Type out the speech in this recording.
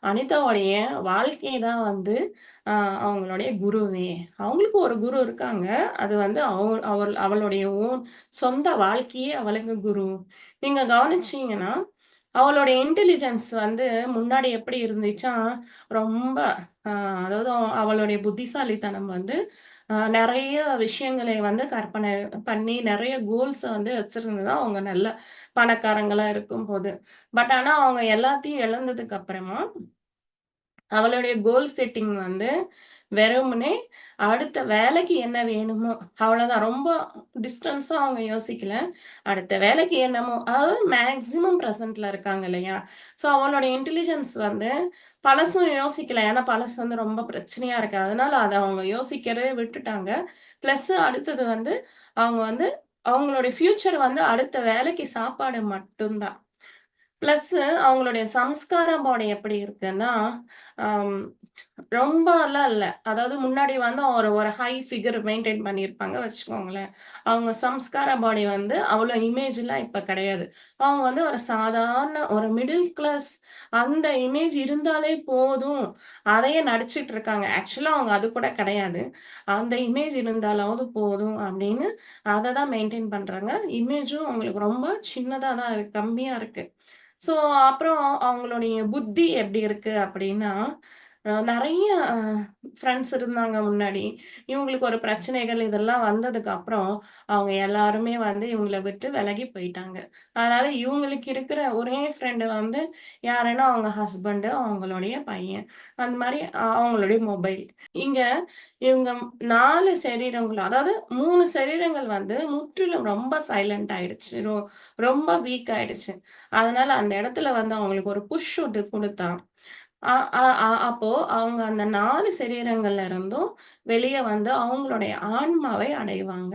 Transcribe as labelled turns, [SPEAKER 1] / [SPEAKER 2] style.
[SPEAKER 1] அனிதாவுடைய வாழ்க்கை தான் வந்து அ அவங்களுடைய குருவே. அவங்களுக்கு ஒரு குரு இருக்காங்க. அது வந்து அவளுடைய சொந்த வாழ்க்கையே அவளுக்கு குரு. நீங்க கவனிச்சீங்கன்னா, அவளுடைய இன்டெலிஜென்ஸ் வந்து முன்னாடி எப்படி இருந்துச்சா, ரொம்ப அ அதாவது அவளுடைய புத்திசாலித்தனம் வந்து நெறைய விஷயங்களை வந்து கற்பனை பண்ணி, நெறைய கோல்ஸ வந்து வச்சிருந்ததா அவங்க நல்ல பணக்காரங்களா இருக்கும்போது. பட் ஆனா அவங்க எல்லாத்தையும் இழந்ததுக்கு அப்புறமா அவளுடைய கோல் செட்டிங் வந்து வெறுமனே அடுத்த வேலைக்கு என்ன வேணுமோ, அவ்வளோதான். ரொம்ப டிஸ்டன்ஸா அவங்க யோசிக்கல. அடுத்த வேலைக்கு என்னமோ அதாவது மேக்ஸிமம் பிரசன்ட்ல இருக்காங்க இல்லையா? ஸோ அவளோட இன்டெலிஜென்ஸ் வந்து பழசும் யோசிக்கல. ஏன்னா பழசு வந்து ரொம்ப பிரச்சனையா இருக்கு. அதனால அத அவங்க யோசிக்கிறதே விட்டுட்டாங்க. பிளஸ் அடுத்தது வந்து அவங்க வந்து அவங்களுடைய ஃபியூச்சர் வந்து அடுத்த வேலைக்கு சாப்பாடு மட்டும் தான். பிளஸ்ஸு அவங்களுடைய சம்ஸ்கார பாடி எப்படி இருக்குன்னா, அம் ரொம்பலாம் இல்ல. அதாவது முன்னாடி வந்து ஒரு ஒரு ஹை ஃபிகர் மெயின்டெயின் பண்ணியிருப்பாங்க வச்சுக்கோங்களேன். அவங்க சம்ஸ்கார பாடி வந்து அவ்வளோ இமேஜ்லாம் இப்ப கிடையாது. அவங்க வந்து ஒரு சாதாரண ஒரு மிடில் கிளாஸ் அந்த இமேஜ் இருந்தாலே போதும். அதையே நடிச்சுட்டு இருக்காங்க. ஆக்சுவலா அவங்க அது கூட கிடையாது. அந்த இமேஜ் இருந்தாலாவது போதும் அப்படின்னு அத தான் மெயின்டெயின் பண்றாங்க. இமேஜும் அவங்களுக்கு ரொம்ப சின்னதா தான் இருக்கு. கம்மியா இருக்கு. ஸோ, அப்புறம் அவங்களுடைய புத்தி எப்படி இருக்கு அப்படின்னா, நெறைய ஃப்ரெண்ட்ஸ் இருந்தாங்க முன்னாடி. இவங்களுக்கு ஒரு பிரச்சனைகள் இதெல்லாம் வந்ததுக்கப்புறம், அவங்க எல்லாருமே வந்து இவங்கள விட்டு விலகி போயிட்டாங்க. அதனால இவங்களுக்கு இருக்கிற ஒரே ஃப்ரெண்ட் வந்து யாருன்னா, அவங்க ஹஸ்பண்ட், அவங்களுடைய பையன். அந்த மாரி அவங்களுடைய மொபைல். இங்க இவங்க 4 சரீரங்களும் அதாவது 3 சரீரங்கள் வந்து முற்றிலும் ரொம்ப சைலன்ட் ஆயிடுச்சு. ரொம்ப வீக் ஆயிடுச்சு. அதனால அந்த இடத்துல வந்து அவங்களுக்கு ஒரு புஷ் குடுத்தா, அ அ அ அப்போ அவங்க அந்த 4 சரீரங்கள்ல இருந்தும் வெளிய வந்து அவங்களுடைய ஆன்மாவை அடைவாங்க.